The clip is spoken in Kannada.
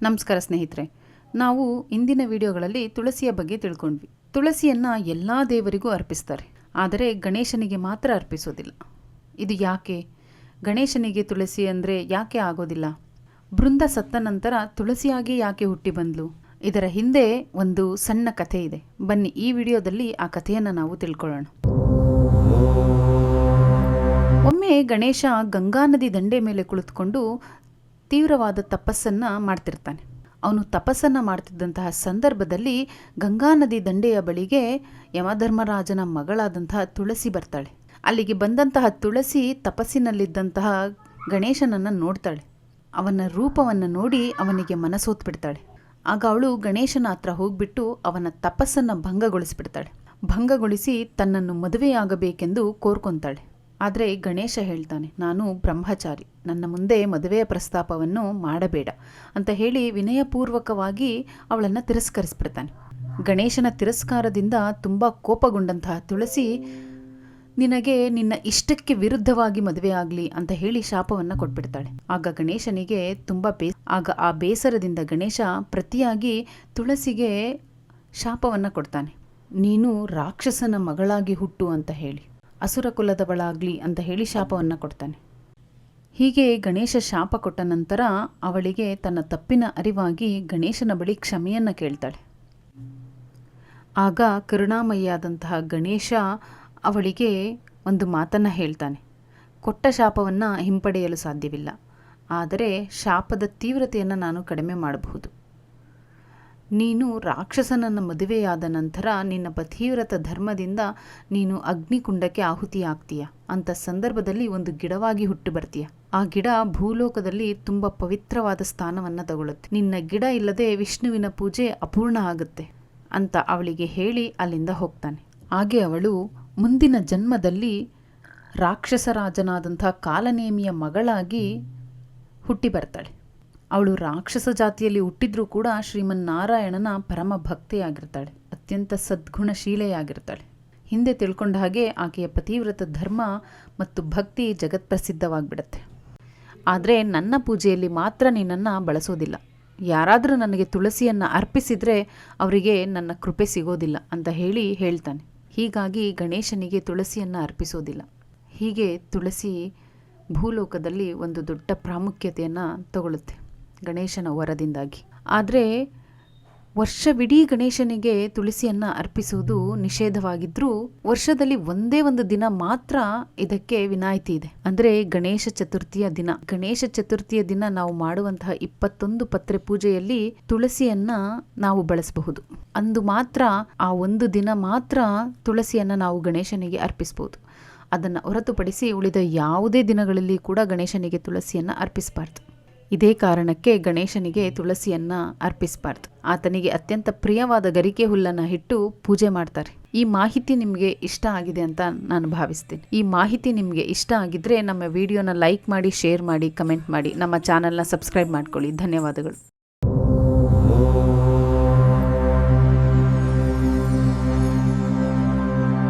ನಮಸ್ಕಾರ ಸ್ನೇಹಿತರೆ, ನಾವು ಇಂದಿನ ವಿಡಿಯೋಗಳಲ್ಲಿ ತುಳಸಿಯ ಬಗ್ಗೆ ತಿಳ್ಕೊಂಡ್ವಿ. ತುಳಸಿಯನ್ನು ಎಲ್ಲ ದೇವರಿಗೂ ಅರ್ಪಿಸ್ತಾರೆ, ಆದರೆ ಗಣೇಶನಿಗೆ ಮಾತ್ರ ಅರ್ಪಿಸೋದಿಲ್ಲ. ಇದು ಯಾಕೆ? ಗಣೇಶನಿಗೆ ತುಳಸಿ ಅಂದರೆ ಯಾಕೆ ಆಗೋದಿಲ್ಲ? ಬೃಂದ ಸತ್ತ ನಂತರ ತುಳಸಿಯಾಗಿ ಯಾಕೆ ಹುಟ್ಟಿ ಬಂದ್ಲು? ಇದರ ಹಿಂದೆ ಒಂದು ಸಣ್ಣ ಕಥೆ ಇದೆ. ಬನ್ನಿ ಈ ವಿಡಿಯೋದಲ್ಲಿ ಆ ಕಥೆಯನ್ನು ನಾವು ತಿಳ್ಕೊಳ್ಳೋಣ. ಒಮ್ಮೆ ಗಣೇಶ ಗಂಗಾ ನದಿ ದಂಡೆ ಮೇಲೆ ಕುಳಿತುಕೊಂಡು ತೀವ್ರವಾದ ತಪಸ್ಸನ್ನು ಮಾಡ್ತಿರ್ತಾನೆ. ಅವನು ತಪಸ್ಸನ್ನು ಮಾಡ್ತಿದ್ದಂತಹ ಸಂದರ್ಭದಲ್ಲಿ ಗಂಗಾ ನದಿ ದಂಡೆಯ ಬಳಿಗೆ ಯಮಧರ್ಮರಾಜನ ಮಗಳಾದಂತಹ ತುಳಸಿ ಬರ್ತಾಳೆ. ಅಲ್ಲಿಗೆ ಬಂದಂತಹ ತುಳಸಿ ತಪಸ್ಸಿನಲ್ಲಿದ್ದಂತಹ ಗಣೇಶನನ್ನು ನೋಡ್ತಾಳೆ. ಅವನ ರೂಪವನ್ನು ನೋಡಿ ಅವನಿಗೆ ಮನಸೋತ್ಬಿಡ್ತಾಳೆ. ಆಗ ಅವಳು ಗಣೇಶನ ಹತ್ರ ಹೋಗ್ಬಿಟ್ಟು ಅವನ ತಪಸ್ಸನ್ನು ಭಂಗಗೊಳಿಸಿಬಿಡ್ತಾಳೆ. ಭಂಗಗೊಳಿಸಿ ತನ್ನನ್ನು ಮದುವೆಯಾಗಬೇಕೆಂದು ಕೋರ್ಕೊತಾಳೆ. ಆದರೆ ಗಣೇಶ ಹೇಳ್ತಾನೆ, ನಾನು ಬ್ರಹ್ಮಚಾರಿ, ನನ್ನ ಮುಂದೆ ಮದುವೆಯ ಪ್ರಸ್ತಾಪವನ್ನು ಮಾಡಬೇಡ ಅಂತ ಹೇಳಿ ವಿನಯಪೂರ್ವಕವಾಗಿ ಅವಳನ್ನು ತಿರಸ್ಕರಿಸ್ಬಿಡ್ತಾನೆ. ಗಣೇಶನ ತಿರಸ್ಕಾರದಿಂದ ತುಂಬ ಕೋಪಗೊಂಡಂತಹ ತುಳಸಿ, ನಿನಗೆ ನಿನ್ನ ಇಷ್ಟಕ್ಕೆ ವಿರುದ್ಧವಾಗಿ ಮದುವೆ ಆಗಲಿ ಅಂತ ಹೇಳಿ ಶಾಪವನ್ನು ಕೊಟ್ಬಿಡ್ತಾಳೆ. ಆಗ ಗಣೇಶನಿಗೆ ತುಂಬ ಆ ಬೇಸರದಿಂದ ಗಣೇಶ ಪ್ರತಿಯಾಗಿ ತುಳಸಿಗೆ ಶಾಪವನ್ನು ಕೊಡ್ತಾನೆ. ನೀನು ರಾಕ್ಷಸನ ಮಗಳಾಗಿ ಹುಟ್ಟು ಅಂತ ಹೇಳಿ, ಅಸುರ ಕುಲದವಳಾಗಲಿ ಅಂತ ಹೇಳಿ ಶಾಪವನ್ನು ಕೊಡ್ತಾನೆ. ಹೀಗೆ ಗಣೇಶ ಶಾಪ ಕೊಟ್ಟ ನಂತರ ಅವಳಿಗೆ ತನ್ನ ತಪ್ಪಿನ ಅರಿವಾಗಿ ಗಣೇಶನ ಬಳಿ ಕ್ಷಮೆಯನ್ನು ಕೇಳ್ತಾಳೆ. ಆಗ ಕರುಣಾಮಯಿಯಾದಂತಹ ಗಣೇಶ ಅವಳಿಗೆ ಒಂದು ಮಾತನ್ನು ಹೇಳ್ತಾನೆ. ಕೊಟ್ಟ ಶಾಪವನ್ನು ಹಿಂಪಡೆಯಲು ಸಾಧ್ಯವಿಲ್ಲ, ಆದರೆ ಶಾಪದ ತೀವ್ರತೆಯನ್ನು ನಾನು ಕಡಿಮೆ ಮಾಡಬಹುದು. ನೀನು ರಾಕ್ಷಸನನ್ನು ಮದುವೆಯಾದ ನಂತರ ನಿನ್ನ ಪತಿವ್ರತ ಧರ್ಮದಿಂದ ನೀನು ಅಗ್ನಿಕುಂಡಕ್ಕೆ ಆಹುತಿಯಾಗ್ತೀಯ. ಅಂಥ ಸಂದರ್ಭದಲ್ಲಿ ಒಂದು ಗಿಡವಾಗಿ ಹುಟ್ಟು ಬರ್ತೀಯ. ಆ ಗಿಡ ಭೂಲೋಕದಲ್ಲಿ ತುಂಬ ಪವಿತ್ರವಾದ ಸ್ಥಾನವನ್ನು ತಗೊಳ್ಳುತ್ತೆ. ನಿನ್ನ ಗಿಡ ಇಲ್ಲದೆ ವಿಷ್ಣುವಿನ ಪೂಜೆ ಅಪೂರ್ಣ ಆಗುತ್ತೆ ಅಂತ ಅವಳಿಗೆ ಹೇಳಿ ಅಲ್ಲಿಂದ ಹೋಗ್ತಾನೆ. ಹಾಗೆ ಅವಳು ಮುಂದಿನ ಜನ್ಮದಲ್ಲಿ ರಾಕ್ಷಸರಾಜನಾದಂಥ ಕಾಲನೇಮಿಯ ಮಗಳಾಗಿ ಹುಟ್ಟಿ ಬರ್ತಾಳೆ. ಅವಳು ರಾಕ್ಷಸ ಜಾತಿಯಲ್ಲಿ ಹುಟ್ಟಿದ್ರೂ ಕೂಡ ಶ್ರೀಮನ್ನಾರಾಯಣನ ಪರಮ ಭಕ್ತೆಯಾಗಿರ್ತಾಳೆ, ಅತ್ಯಂತ ಸದ್ಗುಣಶೀಲೆಯಾಗಿರ್ತಾಳೆ. ಹಿಂದೆ ತಿಳ್ಕೊಂಡ ಹಾಗೆ ಆಕೆಯ ಪತಿವ್ರತ ಧರ್ಮ ಮತ್ತು ಭಕ್ತಿ ಜಗತ್ಪ್ರಸಿದ್ಧವಾಗಿಬಿಡುತ್ತೆ. ಆದರೆ ನನ್ನ ಪೂಜೆಯಲ್ಲಿ ಮಾತ್ರ ನಿನ್ನನ್ನು ಬಳಸೋದಿಲ್ಲ. ಯಾರಾದರೂ ನನಗೆ ತುಳಸಿಯನ್ನು ಅರ್ಪಿಸಿದರೆ ಅವರಿಗೆ ನನ್ನ ಕೃಪೆ ಸಿಗೋದಿಲ್ಲ ಅಂತ ಹೇಳ್ತಾನೆ. ಹೀಗಾಗಿ ಗಣೇಶನಿಗೆ ತುಳಸಿಯನ್ನು ಅರ್ಪಿಸೋದಿಲ್ಲ. ಹೀಗೆ ತುಳಸಿ ಭೂಲೋಕದಲ್ಲಿ ಒಂದು ದೊಡ್ಡ ಪ್ರಾಮುಖ್ಯತೆಯನ್ನು ತಗೊಳ್ಳುತ್ತೆ ಗಣೇಶನ ವರದಿಂದಾಗಿ. ಆದರೆ ವರ್ಷವಿಡೀ ಗಣೇಶನಿಗೆ ತುಳಸಿಯನ್ನು ಅರ್ಪಿಸುವುದು ನಿಷೇಧವಾಗಿದ್ದರೂ ವರ್ಷದಲ್ಲಿ ಒಂದೇ ಒಂದು ದಿನ ಮಾತ್ರ ಇದಕ್ಕೆ ವಿನಾಯಿತಿ ಇದೆ. ಅಂದರೆ ಗಣೇಶ ಚತುರ್ಥಿಯ ದಿನ. ಗಣೇಶ ಚತುರ್ಥಿಯ ದಿನ ನಾವು ಮಾಡುವಂತಹ 21 ಪತ್ರೆ ಪೂಜೆಯಲ್ಲಿ ತುಳಸಿಯನ್ನು ನಾವು ಬಳಸಬಹುದು. ಅಂದು ಮಾತ್ರ, ಆ ಒಂದು ದಿನ ಮಾತ್ರ ತುಳಸಿಯನ್ನು ನಾವು ಗಣೇಶನಿಗೆ ಅರ್ಪಿಸಬಹುದು. ಅದನ್ನು ಹೊರತುಪಡಿಸಿ ಉಳಿದ ಯಾವುದೇ ದಿನಗಳಲ್ಲಿ ಕೂಡ ಗಣೇಶನಿಗೆ ತುಳಸಿಯನ್ನು ಅರ್ಪಿಸಬಾರ್ದು. ಇದೇ ಕಾರಣಕ್ಕೆ ಗಣೇಶನಿಗೆ ತುಳಸಿಯನ್ನು ಅರ್ಪಿಸಬಾರ್ದು. ಆತನಿಗೆ ಅತ್ಯಂತ ಪ್ರಿಯವಾದ ಗರಿಕೆ ಹುಲ್ಲನ್ನು ಇಟ್ಟು ಪೂಜೆ ಮಾಡ್ತಾರೆ. ಈ ಮಾಹಿತಿ ನಿಮಗೆ ಇಷ್ಟ ಆಗಿದೆ ಅಂತ ನಾನು ಭಾವಿಸ್ತೀನಿ. ಈ ಮಾಹಿತಿ ನಿಮಗೆ ಇಷ್ಟ ಆಗಿದ್ರೆ ನಮ್ಮ ವಿಡಿಯೋನ ಲೈಕ್ ಮಾಡಿ, ಶೇರ್ ಮಾಡಿ, ಕಮೆಂಟ್ ಮಾಡಿ, ನಮ್ಮ ಚಾನಲ್ನ ಸಬ್ಸ್ಕ್ರೈಬ್ ಮಾಡ್ಕೊಳ್ಳಿ. ಧನ್ಯವಾದಗಳು.